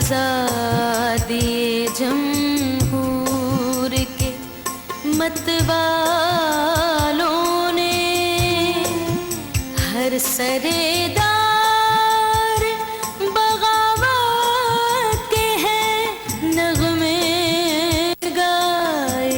आजादी जमहूर के मतवालों ने हर सरेदार बगावत के हैं नगमे गाए।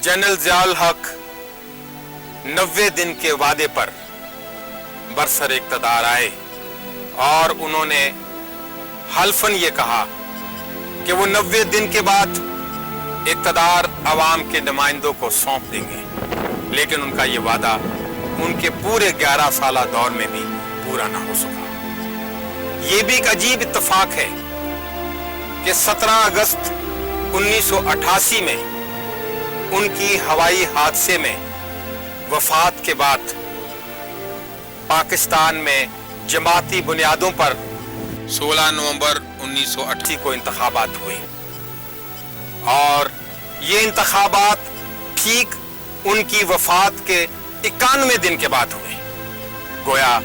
जनरल ज़ियाउल हक 90 दिन के वादे पर बरसर इक़्तिदार आए और उन्होंने हल्फन ये कहा कि वो 90 दिन के बाद इक़्तिदार अवाम के नुमाइंदों को सौंप देंगे, लेकिन उनका ये वादा उनके पूरे 11 साला दौर में भी पूरा ना हो सका। ये भी एक अजीब इत्तेफाक है कि 17 अगस्त 1988 में उनकी हवाई हादसे में वफात के बाद पाकिस्तान में जमाती बुनियादों पर 16 नवंबर 1980 को इंतखाबात हुए और ये इंतखाबात ठीक उनकी वफात के 91 दिन के बाद हुए। गोया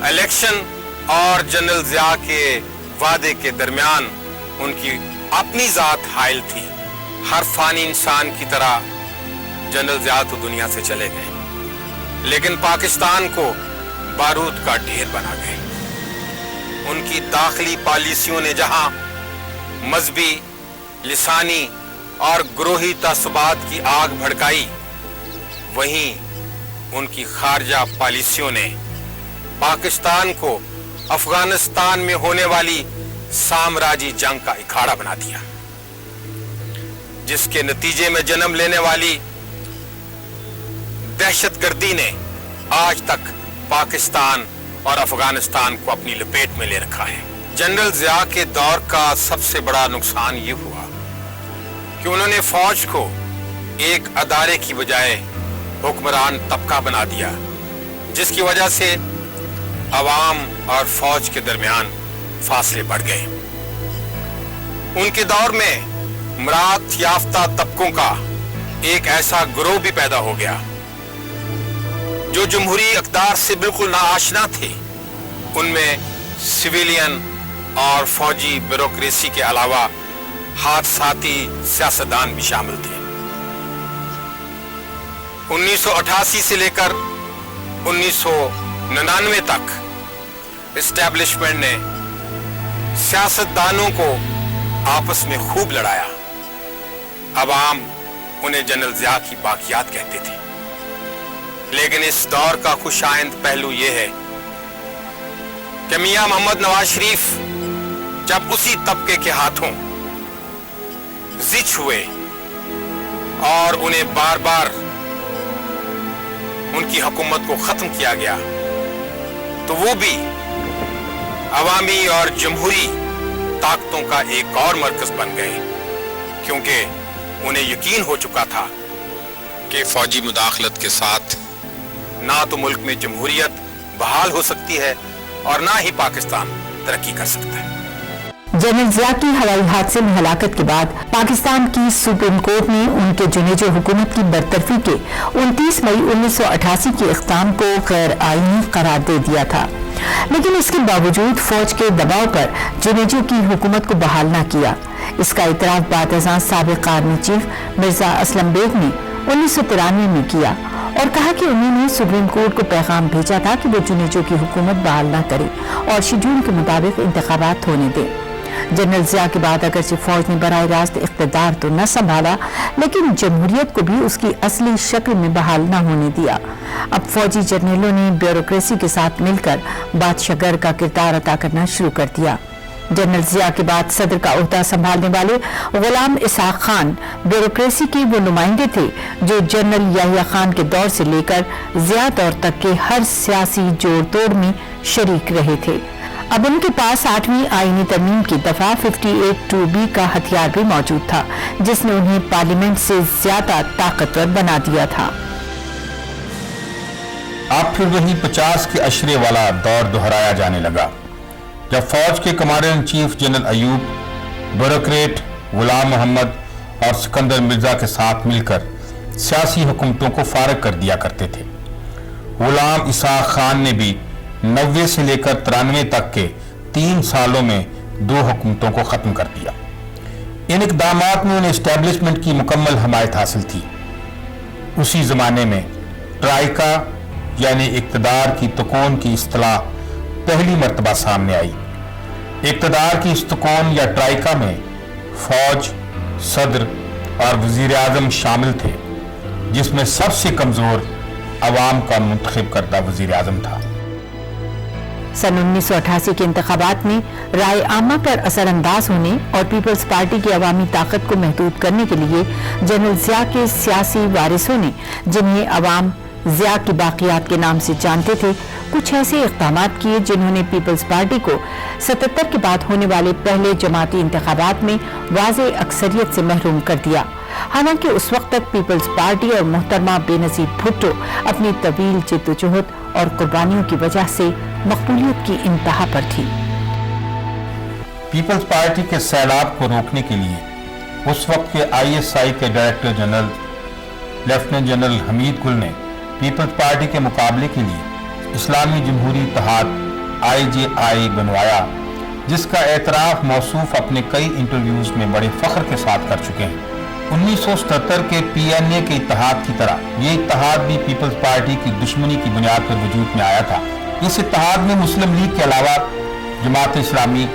इलेक्शन और जनरल ज़िया के वादे के दरमियान उनकी अपनी ज़ात हाइल थी। हर फानी इंसान की तरह जनरल ज़िया तो दुनिया से चले गए, लेकिन पाकिस्तान को बारूद का ढेर बना गए। उनकी दाखिली पॉलिसियों ने जहां मजहबी, लिसानी और ग्रोही तस्सुबात की आग भड़काई, वहीं उनकी खारजा पॉलिसियों ने पाकिस्तान को अफगानिस्तान में होने वाली साम्राज्यी जंग का अखाड़ा बना दिया, जिसके नतीजे में जन्म लेने वाली दहशतगर्दी ने आज तक पाकिस्तान और अफगानिस्तान को अपनी लपेट में ले रखा है। जनरल ज़िया के दौर का सबसे बड़ा नुकसान ये हुआ कि उन्होंने फौज को एक अदारे की बजाय हुक्मरान तबका बना दिया, जिसकी वजह से अवाम और फौज के दरमियान फासले बढ़ गए। उनके दौर में मरात याफ्ता तबकों का एक ऐसा गिरोह भी पैदा हो गया जो जमहूरी इक़्तिदार से बिल्कुल नाआशना थे। उनमें सिविलियन और फौजी ब्यूरोक्रेसी के अलावा हादसाती सियासतदान भी शामिल थे। 1988 से लेकर 1999 तक एस्टैब्लिशमेंट ने सियासतदानों को आपस में खूब लड़ाया। अवाम उन्हें जनरल ज़िया की बाकियात कहते थे, लेकिन इस दौर का खुशाइंद पहलू यह है कि मियां मोहम्मद नवाज शरीफ जब उसी तबके के हाथों जिच हुए और उन्हें बार बार उनकी हुकूमत को खत्म किया गया, तो वो भी अवामी और जमहूरी ताकतों का एक और मरकज बन गए, क्योंकि उन्हें यकीन हो चुका था कि फौजी मुदाखलत के साथ ना तो मुल्क में जमहूरियत बहाल हो सकती है और ना ही पाकिस्तान तरक्की कर सकता है। जनरल ज़िया की हवाई हादसे में हलाकत के बाद पाकिस्तान की सुप्रीम कोर्ट ने उनके जुनेजो हुकूमत की बरतरफी के 29 मई 1988 के इक़्तिदाम को गैर आईनी करार दे दिया था, लेकिन इसके बावजूद फौज के दबाव पर जुनेजो की हुकूमत को बहाल न किया। इसका इतराफ़ बादशाह साबिक़ आर्मी चीफ मिर्जा असलम बेग ने 1993 में किया और कहा कि उन्होंने सुप्रीम कोर्ट को पैगाम भेजा था कि वो जुनेजो की हुकूमत बहाल न करे और शेड्यूल के मुताबिक इंतखाबात होने दे। जनरल ज़िया के बाद अगरचे फौज ने बराह रास्त इख्तिदार तो न संभाला, लेकिन जमहूरियत को भी उसकी असली शक्ल में बहाल न होने दिया। अब फौजी जर्नलों ने ब्यूरोक्रेसी के साथ मिलकर बादशाहगर का किरदार अदा करना शुरू कर दिया। जनरल ज़िया के बाद सदर का ओहदा संभालने वाले गुलाम इसहाक खान ब्यूरोक्रेसी के वो नुमाइंदे थे जो जनरल याहिया खान के दौर से लेकर ज़िया दौर तक के हर सियासी जोड़ तोड़ में शरीक रहे थे। अब उनके पास 8वीं आईनी तरमीम की दफा 58(2)B का हथियार भी मौजूद था, जिसने उन्हें पार्लियामेंट से ज्यादा ताकतवर बना दिया था। अब फिर वही 50 के अशरे वाला दौर दोहराया जाने लगा। जब फौज के commander in chief general Ayub, bureaucrat Ghulam Mohammad और सिकंदर मिर्जा के साथ मिलकर सियासी हुकूमतों को फारग कर दिया करते थे। गुलाम इसाक खान ने भी 90 से लेकर 93 तक के 3 सालों में 2 हुकूमतों को ख़त्म कर दिया। इन इक़दामात में उन्हें इस्टेब्लिशमेंट की मुकम्मल हमायत हासिल थी। उसी ज़माने में ट्राइका यानी इक़्तिदार की तकोन की इस्तिलाह पहली मरतबा सामने आई। इक़्तिदार की इस तकोन या ट्राइका में फौज, सदर और वज़ीर आज़म शामिल थे, जिसमें सबसे कमज़ोर अवाम का मुंतखब करदा वज़ीर आज़म था। सन 1988 के इंतखाबात में राय आमा पर असरअंदाज होने और पीपल्स पार्टी की अवामी ताकत को महदूद करने के लिए जनरल ज़िया के सियासी वारिसों ने, जिन्हें अवाम ज़िया की बाक़ियात के नाम से जानते थे, कुछ ऐसे इक़दामात किए जिन्होंने पीपल्स पार्टी को 77 के बाद होने वाले पहले जमाती इंतखाबात में वाज़े अक्सरियत से महरूम कर दिया। हालांकि उस वक्त तक पीपल्स पार्टी और मोहतरमा बेनज़ीर भुट्टो अपनी तवील जिद्दोजहद और कुर्बानियों की वजह से मकबूलियत की इंतहा पर थी। पीपल्स पार्टी के सैलाब को रोकने के लिए उस वक्त के ISI के director general lieutenant general Hamid गुल ने पीपल्स पार्टी के मुकाबले के लिए इस्लामी जमहूरी इत्तेहाद IJI बनवाया, जिसका एतराफ़ मौसूफ अपने कई इंटरव्यूज़ में बड़े फ़ख्र के साथ कर चुके हैं। 1977 के PNA के इत्तेहाद की तरह ये इत्तेहाद भी पीपल्स पार्टी की दुश्मनी की बुनियाद पर वजूद में आया था। इस इत्तेहाद में मुस्लिम लीग के अलावा Jamaat Islami,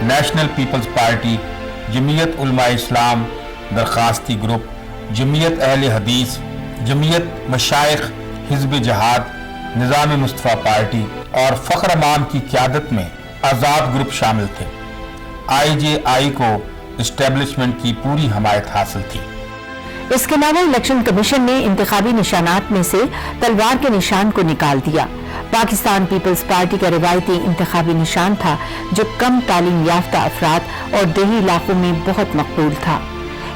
national peoples party, Jamiat Ulama इस्लाम, दरखास्ती ग्रुप, जमीयत अहले हदीस, जमीयत मशाइख, हिज़्ब जहाद, निज़ाम मुस्तफ़ा पार्टी और फ़ख्र अमाम की क़यादत में आज़ाद ग्रुप शामिल थे। IJI को इस्टेब्लिशमेंट की पूरी हमायत हासिल थी। इसके अलावा इलेक्शन कमीशन ने इंतखाबी निशानात में से तलवार के निशान को निकाल दिया। पाकिस्तान पीपल्स पार्टी का रिवायती इंतखाबी निशान था, जो कम तालीम याफ्ता अफराद और देही इलाकों में बहुत मकबूल था।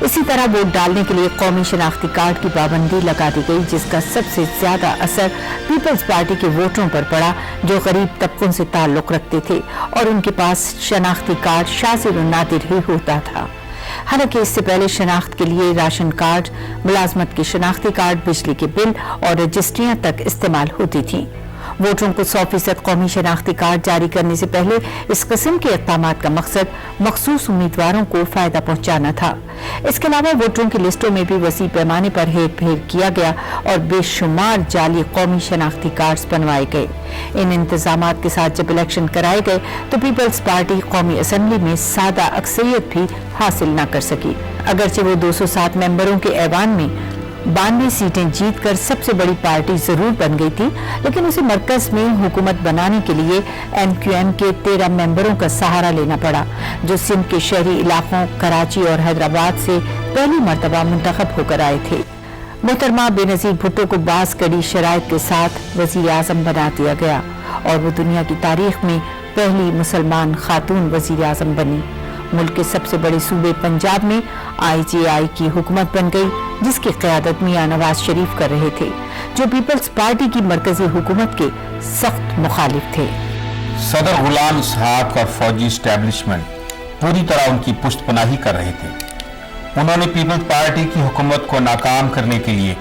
इसी तरह वोट डालने के लिए कौमी शनाख्ती कार्ड की पाबंदी लगा दी गई, जिसका सबसे ज्यादा असर पीपल्स पार्टी के वोटरों पर पड़ा, जो गरीब तबकों से ताल्लुक रखते थे और उनके पास शनाख्ती कार्ड शाज़िर और नादिर ही होता था। हालांकि इससे पहले शनाख्त के लिए राशन कार्ड, मुलाजमत के शनाख्ती कार्ड, बिजली के बिल और रजिस्ट्रियां तक इस्तेमाल होती थीं। वोटरों को 100% कौमी शनाख्ती कार्ड जारी करने से पहले इस किस्म के इक़दामात का मकसद मखसूस उम्मीदवारों को फायदा पहुंचाना था। इसके अलावा वोटरों की लिस्टों में भी वसी पैमाने पर हेर फेर किया गया और बेशुमार जाली कौमी शनाख्ती कार्ड्स बनवाए गए। इन इंतजामात के साथ जब इलेक्शन कराए गए तो पीपल्स पार्टी कौमी असम्बली में सादा अक्सरियत भी हासिल न कर सकी। अगरचे वो 207 मेंबरों के ऐवान में 92 सीटें जीतकर सबसे बड़ी पार्टी जरूर बन गई थी, लेकिन उसे मरकज में हुकूमत बनाने के लिए MQM के 13 मेंबरों का सहारा लेना पड़ा, जो सिंध के शहरी इलाकों कराची और हैदराबाद से पहली मरतबा मुंतखब होकर आए थे। मोहतरमा बेनज़ीर भुट्टो को बास कड़ी शराइत के साथ वज़ीर आज़म बना दिया गया और वो दुनिया की तारीख में पहली मुसलमान खातून वज़ीर आज़म बनी। मुल्क के सबसे बड़े सूबे पंजाब में IJI की हुकूमत बन गई, जिसकी क़यादत मियां नवाज शरीफ कर रहे थे, जो पीपल्स पार्टी की मरकजी हुकूमत के सख्त मुखालिफ थे। सदर गुलाम इसहाक और फौजी इस्टेब्लिशमेंट पूरी तरह उनकी पुष्टपनाही कर रहे थे। उन्होंने पीपल्स पार्टी की हुकूमत को नाकाम करने के लिए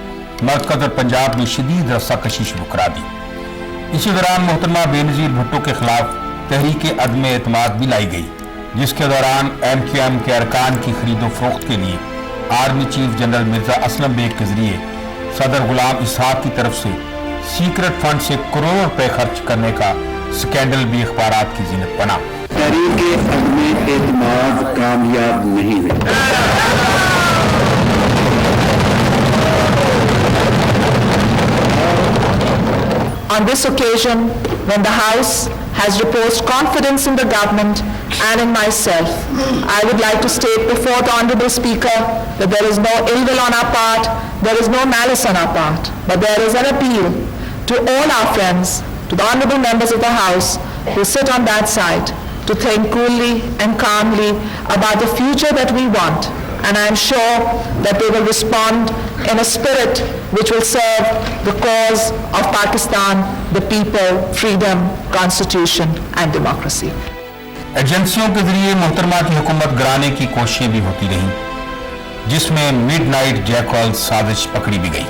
मरकज और पंजाब में शदीद रस्साकशी शुरू करा दी। इसी दौरान मोहतरमा बेनज़ीर भुट्टो के खिलाफ तहरीक अदम एतमाद भी लाई गई, जिसके दौरान MQM के अरकान की खरीदो फरोख्त के लिए army chief general Mirza Aslam Beg के जरिए सदर गुलाम इसहाक की तरफ से सीक्रेट फंड से करोड़ों रुपए खर्च करने का स्कैंडल भी अखबारात की जीनत बना। तहरीक अदम एतमाद कामयाब नहीं हुई। On this occasion, when the House has reposed confidence in the government and in myself, I would like to state before the Honourable Speaker that there is no ill will on our part, there is no malice on our part, but there is an appeal to all our friends, to the Honourable members of the House who sit on that side, to think coolly and calmly about the future that we want. And I am sure that they will respond in a spirit which will serve the cause of Pakistan, the people, freedom, constitution and democracy. एजेंसियों के जरिए मोहतरमा की हुकूमत गिराने की कोशिशें भी होती रहीं, जिसमें मिडनाइट जैकॉल साजिश पकड़ी भी गई।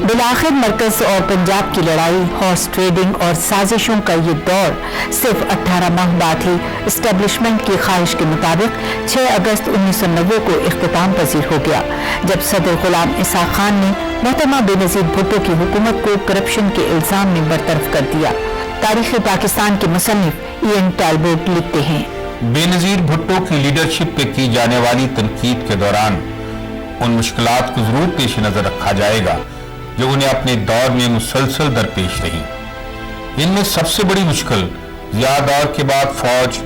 बिलाखिर मरकज और पंजाब की लड़ाई, हॉर्स ट्रेडिंग और साजिशों का ये दौर सिर्फ 18 माह बाद ही इस्टेब्लिशमेंट की ख्वाहिश के मुताबिक 6 अगस्त 1990 को इख्तिताम पजीर हो गया, जब सदर गुलाम इसहाक खान ने मोहतरमा बेनजीर भुट्टो की हुकूमत को करप्शन के इल्जाम में बरतरफ कर दिया। तारीख पाकिस्तान के मुसन्निफ इयन टैलबोर्ट लिखते हैं, बेनजीर भुट्टो की लीडरशिप पे की जाने वाली तनकीद के दौरान उन मुश्किलात को जरूर पेश नजर रखा जाएगा जो उन्हें अपने दौर में मुसलसल दरपेश रही। इनमें सबसे बड़ी मुश्किल ज़िया दौर के बाद फौज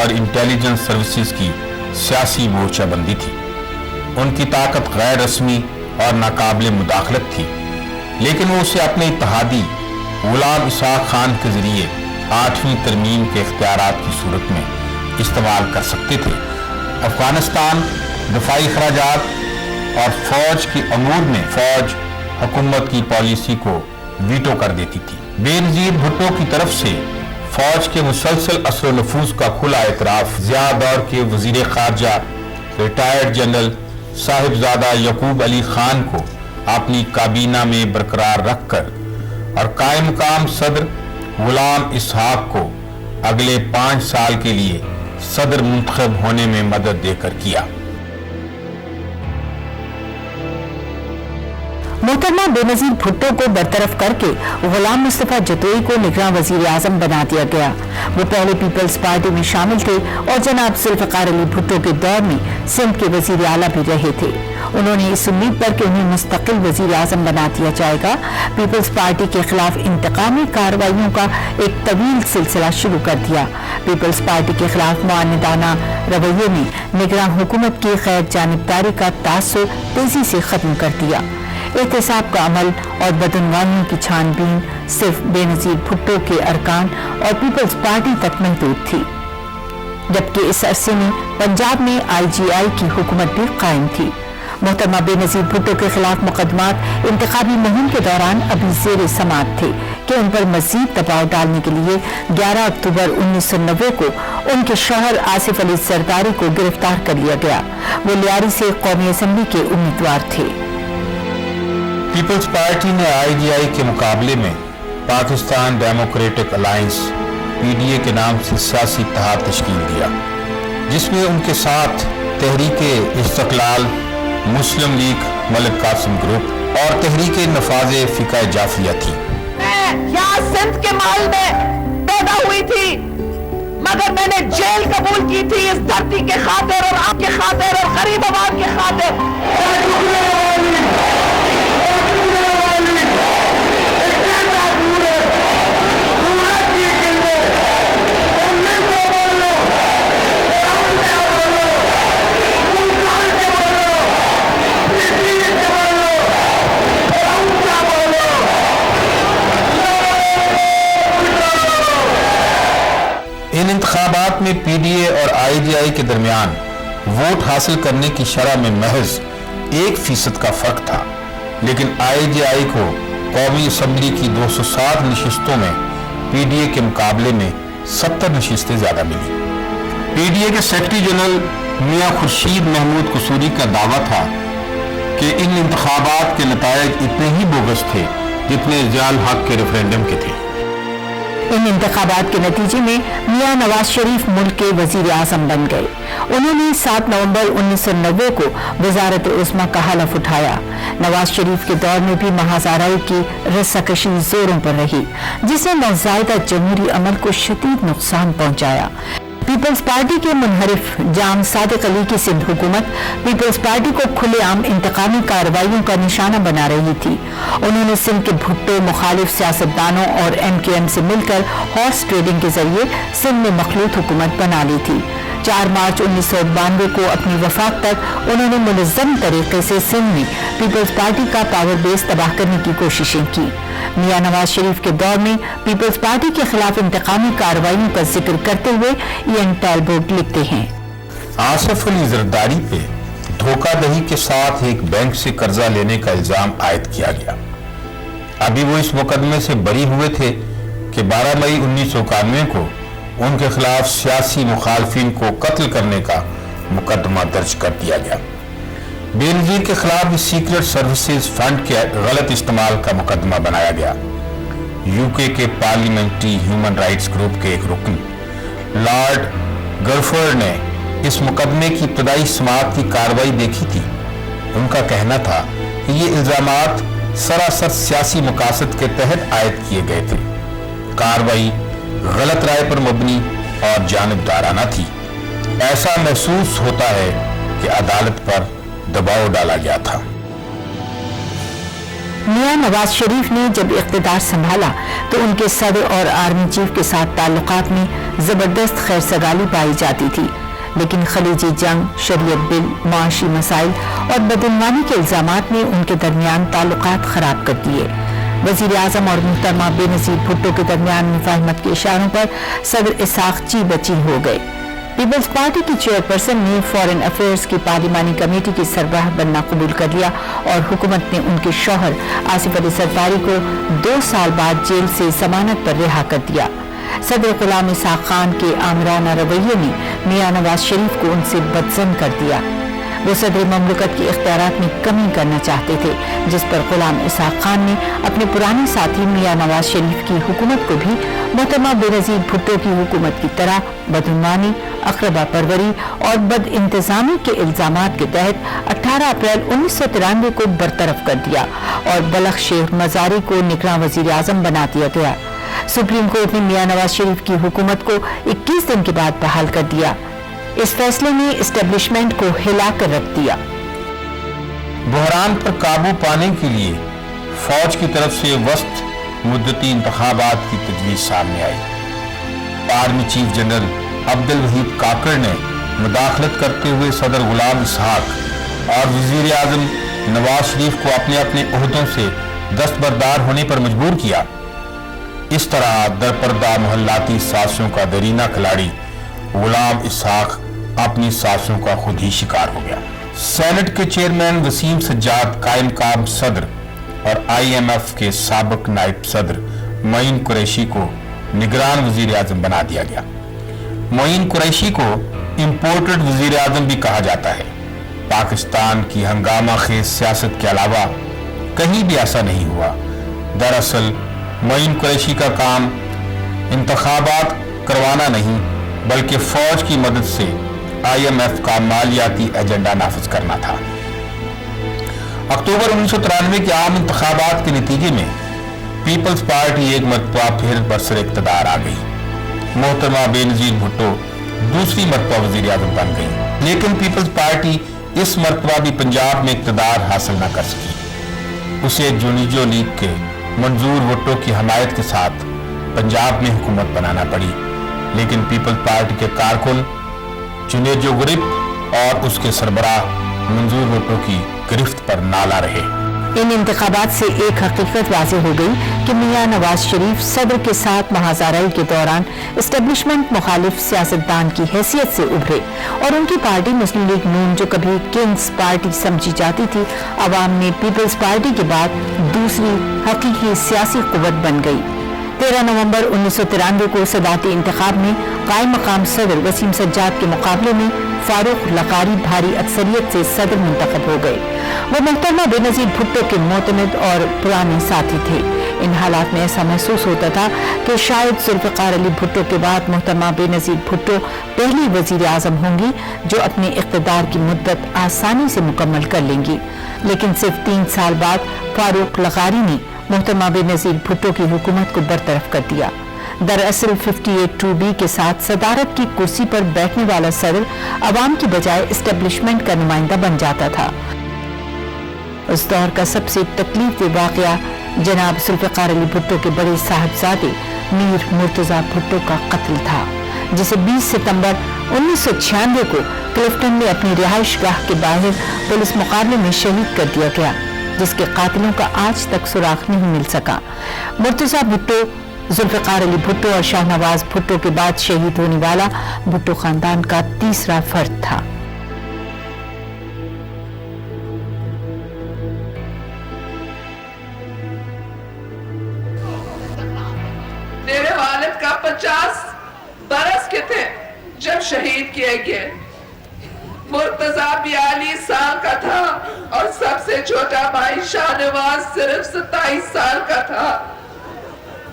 और इंटेलिजेंस सर्विसेज की सियासी मोर्चाबंदी थी। उनकी ताकत गैर रस्मी और नाकाबिल मुदाखलत थी, लेकिन वो उसे अपने इत्तेहादी गुलाम इसहाक खान के जरिए 8वीं तरमीम के इख्तियारात की सूरत में इस्तेमाल कर सकते थे। अफगानिस्तान, दफाई खराजात और फौज के अमूर में फौज हुकूमत की पॉलिसी को वीटो कर देती थी। बेनजीर भुट्टो की तरफ से फौज के मुसलसल असर नफूज का खुला एतराफ ज़िया दौर के वजीर खारजा रिटायर्ड जनरल साहिबजादा यकूब अली खान को अपनी काबीना में बरकरार रखकर और कायम मकाम सदर गुलाम इसहाक को अगले 5 साल के लिए सदर मुंतखब होने में मदद देकर किया। मोहतरमा बेनजीर भुट्टो को बरतरफ करके गुलाम मुस्तफा जतोई को निगरान वजीर आजम बना दिया गया। वो पहले पीपल्स पार्टी में शामिल थे और जनाब जुल्फ़िकार अली भुट्टो के दौर में सिंध के वजीर आला भी रहे थे। उन्होंने इस उम्मीद पर कि उन्हें मुस्तकिल वजीर आजम बना दिया जाएगा, पीपल्स पार्टी के खिलाफ इंतकामी कार्रवाइयों का एक तवील सिलसिला शुरू कर दिया। पीपल्स पार्टी के खिलाफ मुआनिदाना रवैये ने निगरान हुकूमत की गैर जानिबदारी का तासुर तेजी से खत्म कर दिया। एहतसाब का अमल और बदनवानियों की छानबीन सिर्फ बेनजीर भुट्टो के अरकान और पीपल्स पार्टी तक महदूद थी, जबकि इस अरसे में पंजाब में IGI की हुकूमत भी कायम थी। मोहतरमा बेनजीर भुट्टो के खिलाफ मुकदमात इंतखाबी मुहिम के दौरान अभी जेर समाअत थे कि उन पर मजीद दबाव डालने के लिए 11 अक्टूबर 1990 को उनके शौहर आसिफ अली जरदारी को गिरफ्तार कर लिया गया। वो लियारी से कौमी असम्बली के उम्मीदवार थे। पीपल्स पार्टी ने IGI के मुकाबले में पाकिस्तान डेमोक्रेटिक अलायंस PDA के नाम से सियासी इत्तेहाद तश्कील दिया, जिसमें उनके साथ तहरीके इस्तक़लाल, मुस्लिम लीग मलिक कासिम ग्रुप और तहरीके नफाज़े फ़िक़ा जाफिया थी। मैं यहाँ सिंध के माल में पैदा हुई थी, मगर मैंने जेल कबूल की थी इस धरती के खातिर और आपके खातिर और गरीब आवाम के खातिर। इन इंतखाबात में PDA और IGI के दरमियान वोट हासिल करने की शरह में महज 1% का फर्क था, लेकिन IGI को कौमी असम्बली की 207 नशिस्तों में PDA के मुकाबले में 70 नशिस्तें ज्यादा मिली। PDA के सेक्रेटरी जनरल मियां खुर्शीद महमूद कसूरी का दावा था कि इन इंतखाबात के नतायज इतने ही बोगस थे जितने ज़ियाउल हक के रेफरेंडम के थे। इन इंतखाबात के नतीजे में मियां नवाज शरीफ मुल्क के वजीर आजम बन गए। उन्होंने 7 नवंबर 1990 को वजारत उस्मा का हलफ उठाया। नवाज शरीफ के दौर में भी महाज़ाराई की रस्साकशी जोरों पर रही, जिसने नौज़ायदा जमहूरी अमल को शदीद नुकसान पहुंचाया। पीपल्स पार्टी के मुनहरिफ जाम सादिक अली की सिंध हुकूमत पीपल्स पार्टी को खुलेआम इंतकामी कार्रवाइयों का निशाना बना रही थी। उन्होंने सिंध के भुट्टो मुखालिफ सियासतदानों और MKM से मिलकर हॉर्स ट्रेडिंग के जरिए सिंध में मखलूत हुकूमत बना ली थी। 4 मार्च 1992 को अपनी वफात तक उन्होंने मुनज़्ज़म तरीके से सिंध में पीपल्स पार्टी का पावर बेस तबाह करने की कोशिशें की। मियां नवाज शरीफ के दौर में पीपल्स पार्टी के खिलाफ इंतकामी कार्रवाइयों का जिक्र करते हुए इयन टैलबोर्ट लिखते हैं, आसिफ अली जरदारी पे धोखाधड़ी के साथ एक बैंक से कर्जा लेने का इल्जाम आयद किया गया। अभी वो इस मुकदमे से बरी हुए थे कि 12 मई 1991 को उनके खिलाफ सियासी मुखालफिन को कत्ल करने का मुकदमा दर्ज कर दिया गया। बेनजीर के खिलाफ भी सीक्रेट सर्विसेज फंड के गलत इस्तेमाल का मुकदमा बनाया गया। यूके के पार्लियामेंट्री ह्यूमन राइट्स ग्रुप के एक रुकन लॉर्ड गरफर्ड ने इस मुकदमे की इब्तदाई समाअत की कार्रवाई देखी थी। उनका कहना था कि ये इल्जामात सरासर सियासी मकासद के तहत आयद किए गए थे। कार्रवाई गलत राय पर मबनी और जानिबदाराना थी। ऐसा महसूस होता है कि अदालत पर दबाव डाला गया था। मियां नवाज शरीफ ने जब इख्तिदार संभाला तो उनके सदर और आर्मी चीफ के साथ ताल्लुकात में जबरदस्त खैरसगाली पाई जाती थी, लेकिन खलीजी जंग, शरीयत बिल, माशी मसाइल और बदनवानी के इल्जामात ने उनके दरमियान ताल्लुकात खराब कर दिए। वजीर आजम और मुहतरमा बेनजीर भुट्टो के दरमियान मुफाहमत के इशारों पर सदर इसाक ची बची हो गए। पीपल्स पार्टी की चेयरपर्सन ने फॉरेन अफेयर्स की पार्लिमानी कमेटी की सरबराह बनना कबूल कर लिया और हुकूमत ने उनके शौहर आसिफ अली सरदारी को 2 साल बाद जेल से जमानत पर रिहा कर दिया। सदर गुलाम इसाक खान के आमराना रवैये ने मियां नवाज शरीफ को उनसे बदज़न कर दिया। वो सदर ममलकत के इख्तियारात में कमी करना चाहते थे, जिस पर गुलाम इसाक खान ने अपने पुराने साथी मियां नवाज शरीफ की हुकूमत को भी मुहतरमा बेनजीर भुट्टो की हुकूमत की तरह बदनवानी, अक़रबा परवरी और बद इंतजामी के इल्जामात के तहत 18 अप्रैल 1993 को बरतरफ कर दिया और बलख शेख मजारी को निगरान वजीर आजम बना दिया गया। सुप्रीम कोर्ट ने मियां नवाज शरीफ की हुकूमत को 21 दिन के बाद बहाल कर दिया। इस फैसले ने एस्टेब्लिशमेंट को हिला कर रख दिया। बहरान पर काबू पाने के लिए फौज की तरफ से वस्त मुद्दती इंतखाबात की तजवीज सामने आई। Army chief general Abdul Waheed Kakar ने मुदाखलत करते हुए सदर गुलाम इसहाक और वजीर आजम नवाज शरीफ को अपने अपने ओहदों से दस्तबरदार होने पर मजबूर किया। इस तरह दरपर्दा मोहल्लाती साजिशों का दरीना खिलाड़ी गुलाम इसहाक अपनी साजिशों का खुद ही शिकार हो गया। सेनेट के चेयरमैन वसीम सज्जाद कायम काम सदर और IMF के साबिक नायब सदर मोइन कुरैशी को निगरान वजीर आजम बना दिया गया। मोइन कुरैशी को इंपोर्टेड वजीर आजम भी कहा जाता है। पाकिस्तान की हंगामा खेज सियासत के अलावा कहीं भी ऐसा नहीं हुआ। दरअसल मोइन कुरैशी का काम इंतखाबात करवाना नहीं बल्कि फौज की मदद से IMF का मालियाती एजेंडा नाफिज करना था। अक्टूबर 1993 के आम इंतखाबात के नतीजे में पीपल्स पार्टी एक मरतबा फिर बरसर इक़्तिदार आ गई। मोहतरमा बेनजीर भुट्टो दूसरी मरतबा वज़ीर आज़म बन गई, लेकिन पीपल्स पार्टी इस मरतबा भी पंजाब में इक़्तिदार हासिल न कर सकी। उसे जुनीजो लीग के मंजूर भुट्टो की हमायत के साथ पंजाब में हुकूमत बनाना पड़ी, लेकिन पीपल्स पार्टी के कारकुन जुनेजो गुरिप और उसके सरबराह मंजूर भुट्टो की गिरफ्त पर नाला रहे। इन इंतखाबात से एक हकीकत वाज़ेह हो गई कि मियां नवाज शरीफ सदर के साथ महाज़ाराई के दौरान एस्टेब्लिशमेंट मुखालिफ सियासतदान की हैसियत से उभरे और उनकी पार्टी मुस्लिम लीग नून, जो कभी किंग्स पार्टी समझी जाती थी, अवाम में पीपल्स पार्टी के बाद दूसरी हकीकी सियासी कुव्वत बन गई। 13 नवंबर 1993 को सदाती इंतखाब में कायम मकाम सदर वसीम सज्जाद के मुकाबले में फारूक लकारी भारी अक्सरियत से सदर मुंतखब हो गए। वो मुहतरमा बेनजीर भुट्टो के मोतमिद और पुराने साथी थे। इन हालात में ऐसा महसूस होता था कि शायद जुल्फ़िकार अली भुट्टो के बाद मुहतरमा बेनजीर भुट्टो पहली वज़ीर आज़म होंगी जो अपने इक़्तिदार की मुद्दत आसानी से मुकम्मल कर लेंगी। लेकिन सिर्फ 3 साल बाद फारूक लकारी ने मुहतरमा बेनजीर भुट्टो की हुकूमत को बरतरफ कर दिया। दरअसल 58(2)B के साथ सदारत की कुर्सी पर बैठने वाला सदर अवाम की बजाय एस्टेब्लिशमेंट का नुमाइंदा बन जाता था। उस दौर का सबसे तकलीफदेह वाक़या जनाब जुल्फ़िकार अली भुट्टो के बड़े साहबजादे मीर मुर्तज़ा भुट्टो का कत्ल था, जिसे 20 सितंबर 1996 को क्लिफ्टन में अपनी रिहाइश गाह के बाहर पुलिस मुकाबले में शहीद कर दिया गया, जिसके कातिलों का आज तक सुराग नहीं मिल सका। मुर्तज़ा भुट्टो जुल्फ़िकार अली भुट्टो और शाहनवाज भुट्टो के बाद शहीद होने वाला भुट्टो खानदान का तीसरा फर्द था। तेरे शहीद किए गए। मुर्तजा 42 साल का था और सबसे छोटा भाई शाहनवाज सिर्फ 27 साल का था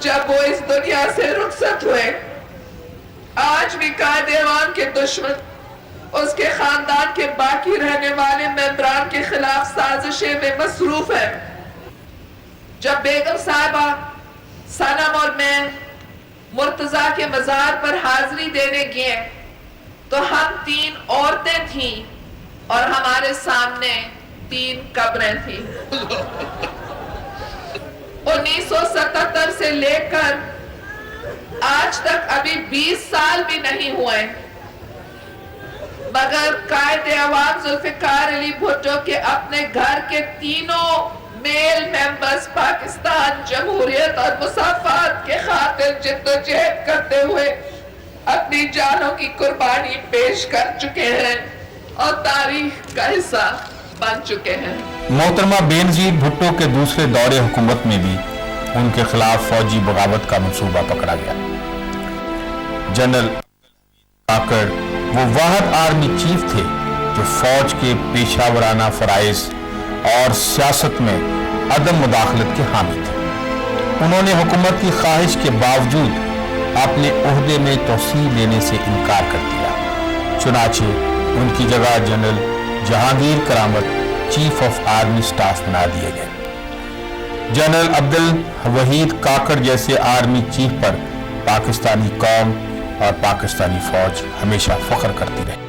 जब वो इस दुनिया से रुखसत हुए। आज भी कायदेवान के दुश्मन उसके खानदान के बाकी रहने वाले मेंबरान के खिलाफ साजिशें में मसरूफ है। जब बेगम साहिबा, सनम और मैं मुर्तजा के मजार पर हाजिरी देने गए तो हम 3 औरतें थीं और हमारे सामने 3 कब्रें थीं। 1977 से लेकर आज तक अभी 20 साल भी नहीं हुए, मगर कायदे अवाम जुल्फिकार अली भुट्टो के अपने घर के तीनों मेल मेंबर्स पाकिस्तान जमहूरियत और मुसाफात के खातिर जिद्दोजहद करते हुए अपनी जानों की कुर्बानी पेश कर चुके हैं और तारीख का हिस्सा बन चुके हैं। मोहतरमा बेनजीर भुट्टो के दूसरे दौरे हुकूमत में भी उनके खिलाफ फौजी बगावत का मंसूबा पकड़ा गया। जनरल काकड़ वो वाहिद आर्मी चीफ थे जो फौज के पेशावराना फराइज और सियासत में अदम मुदाखलत के हामी थे। उन्होंने हुकूमत की ख्वाहिश के बावजूद अपने ओहदे में तोसीह लेने से इनकार कर दिया। चुनाचे उनकी जगह जनरल जहांगीर करामत चीफ ऑफ आर्मी स्टाफ बना दिए गए। जनरल अब्दुल वहीद काकड़ जैसे आर्मी चीफ पर पाकिस्तानी कौम और पाकिस्तानी फौज हमेशा फख्र करती रही।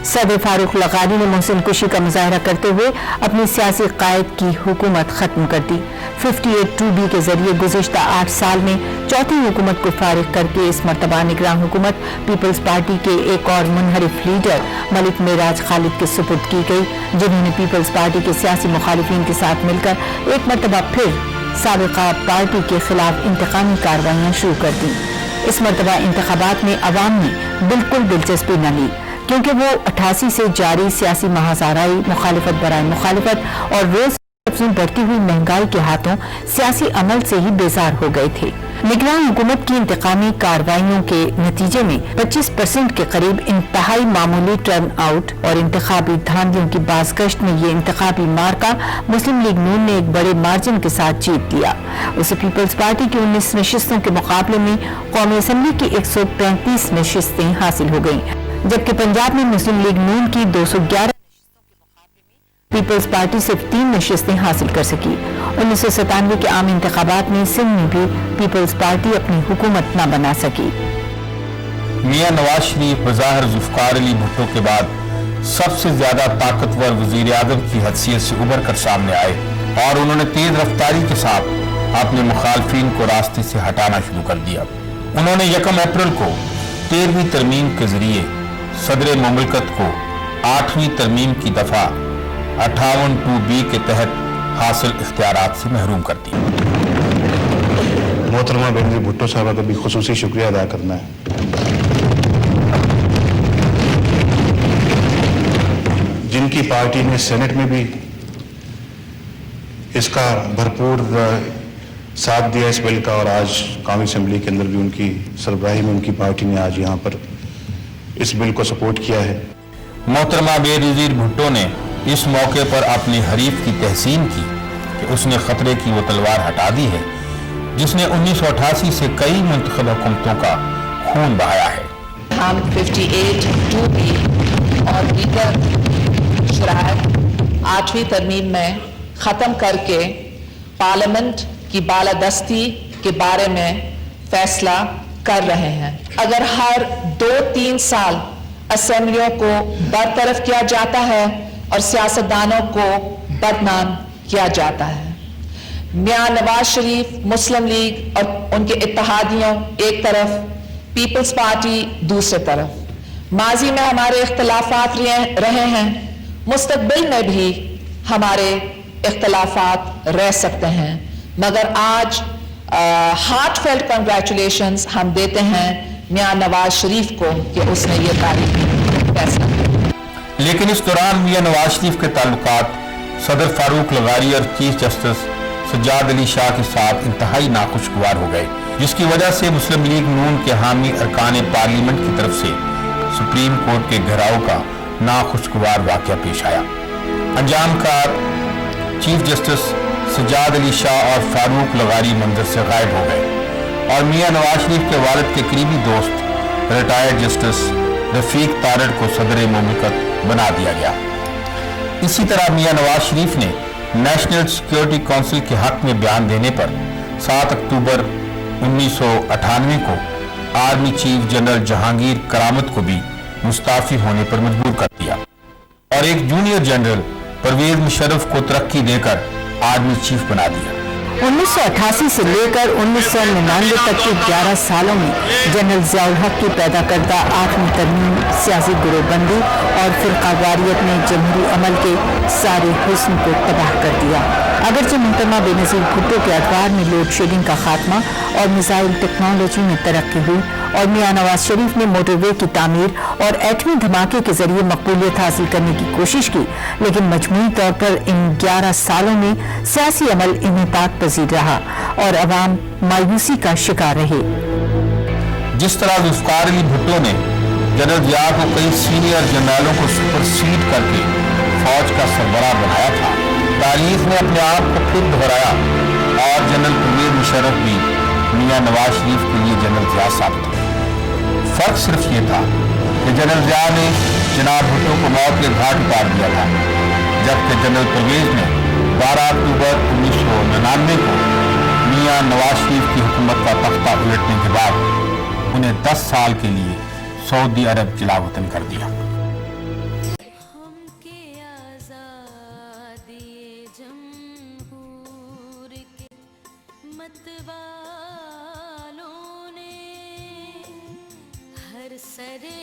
सदर फारूक लगानी ने मोहसिन कुशी का मुजाहरा करते हुए अपनी सियासी कायद की हुकूमत खत्म कर दी। 58(2)B के जरिए गुज़िश्ता 8 साल में चौथी हुकूमत को फारिग करके इस मरतबा निगरान हुकूमत पीपल्स पार्टी के एक और मुनहरिफ लीडर मलिक मेराज खालिद के सुपुर्द की गई, जिन्होंने पीपल्स पार्टी के सियासी मुखालिफिन के साथ मिलकर एक मरतबा फिर साबिका पार्टी के खिलाफ इंतकामी कार्रवाइयां शुरू कर दी। इस मरतबा इंतखाबात में अवाम ने बिल्कुल दिलचस्पी न ली, क्योंकि वो 88 से जारी सियासी महाजाराई, मुखालिफत बराए मुखालिफत और रोज बढ़ती हुई महंगाई के हाथों सियासी अमल से ही बेजार हो गए थे। निगरान हुकूमत की इंतकामी कार्रवाइयों के नतीजे में 25% के करीब इंतहाई मामूली टर्न आउट और इंतखाबी धांधलियों की बाज़गश्त में ये इंतखाबी मार्का मुस्लिम लीग नून ने एक बड़े मार्जिन के साथ जीत लिया। उसे पीपल्स पार्टी की 19 नशिस्तों के मुकाबले में कौमी असम्बली की 135 नशिस्तें हासिल हो गयी, जबकि पंजाब में मुस्लिम लीग नून की 211 पीपल्स पार्टी सिर्फ 3 नशिस्तें हासिल कर सकी। 1997 के आम इंतखाबात में सिंध में भी पीपल्स पार्टी अपनी हुकूमत न बना सकी। मियां नवाज शरीफ बज़ाहिर जुल्फ़िकार अली भुट्टो के बाद सबसे ज्यादा ताकतवर वजीर आज़म की हैसियत से उभर कर सामने आए और उन्होंने तेज रफ्तारी के साथ अपने मुखालफिन को रास्ते से हटाना शुरू कर दिया। उन्होंने 1 अप्रैल को 13वीं तरमीम के जरिए सदर मुमलकत को 8वीं तरमीम की दफा 58(2)B के तहत हासिल इख्तियारात से महरूम कर दिया। मोहतरमा बेनजीर भुट्टो साहबा का भी खुसूसी शुक्रिया अदा करना है। जिनकी पार्टी ने सेनेट में भी इसका भरपूर साथ दिया इस बिल का, और आज कौमी असम्बली के अंदर भी उनकी सरबराही में उनकी पार्टी ने आज यहाँ पर इस बिल को सपोर्ट किया है। मोहतरमा बेनजीर भुट्टो ने इस मौके पर अपने हरीफ की तहसीन की कि उसने खतरे की वो तलवार हटा दी है जिसने 1988 से कई मुंतखब हुकूमतों का खून बहाया है। हम 58(2)B और दीगर शराइत 8वीं तरमीम में ख़त्म करके पार्लियामेंट की बालादस्ती के बारे में फैसला कर रहे हैं। अगर हर 2-3 साल असेंबलियों को बरतरफ किया जाता है और सियासतदानों को बदनाम किया जाता है, मियां नवाज शरीफ, मुस्लिम लीग और उनके इत्तेहादियों एक तरफ, पीपल्स पार्टी दूसरे तरफ, माजी में हमारे इख्तलाफात रहे हैं, मुस्तकबिल में भी हमारे इख्तलाफात रह सकते हैं, मगर आज हार्टफेल्ट कंग्रेचुलेशंस हम देते हैं मियां नवाज शरीफ को कि उसने ये तारीख फैसला किया। लेकिन इस दौरान मियां नवाज शरीफ के ताल्लुकात सदर फारूक लगारी और चीफ जस्टिस सज्जाद अली शाह के साथ इंतहाई नाखुशगवार हो गए, जिसकी वजह से मुस्लिम लीग नून के हामी अरकान पार्लियामेंट की तरफ से सुप्रीम कोर्ट के घेराव का नाखुशगवार वाकया पेश आया। अंजाम का चीफ जस्टिस सजाद अली शाह और फारूक लगारी मंदिर से गायब हो गए और मियां नवाज शरीफ के वालिद के करीबी दोस्त रिटायर्ड जस्टिस रफीक तारड़ को सदर मुमलिकत बना दिया गया। इसी तरह मियां नवाज शरीफ ने नेशनल सिक्योरिटी काउंसिल के हक में बयान देने पर 7 अक्टूबर 1998 को आर्मी चीफ जनरल जहांगीर करामत को भी मुस्ताफी होने पर मजबूर कर दिया और एक जूनियर जनरल परवेज मुशर्रफ को तरक्की देकर आर्मी चीफ बना दिया। 1988 से लेकर 1999 तक के 11 सालों में जनरल ज़ियाउल हक की पैदा करदा आठवीं तरमीम सियासी गिरोहबंदी और फिरकावारियत ने जमहूरी अमल के सारे हुस्न को तबाह कर दिया। अगरचे मुहतरमा बेनज़ीर भुट्टो के अखबार में लोड शेडिंग का खात्मा और मिसाइल टेक्नोलॉजी में तरक्की हुई और मियां नवाज शरीफ ने मोटरवे की तामीर और एटमी धमाके के जरिए मकबूलियत हासिल करने की कोशिश की, लेकिन मजमूई तौर पर इन 11 सालों में सियासी अमल इन्हितात पजीर रहा और अवाम मायूसी का शिकार रहे। जिस तरह जुल्फ़िकार अली भुट्टो ने जनरल ज़िया को कई सीनियर जनरलों को सुपरसीड करके फौज का सरबराह बनाया था, तारीख ने अपने आप को फिर दोहराया और जनरल परवेज मुशर्रफ भी मियां नवाज शरीफ के लिए जनरल ज़िया साबित हुए। फर्क सिर्फ ये था कि जनरल ज़िया ने जनाब भुट्टो को मौत के घाट उतार दिया था, जबकि जनरल परवेज ने 12 अक्टूबर 1999 को मियां नवाज शरीफ की हुकूमत का तख्ता उलटने के बाद उन्हें 10 साल के लिए सऊदी अरब जलावतन कर दिया। हमके आजादी जमहूर के मतवालों ने हर सरे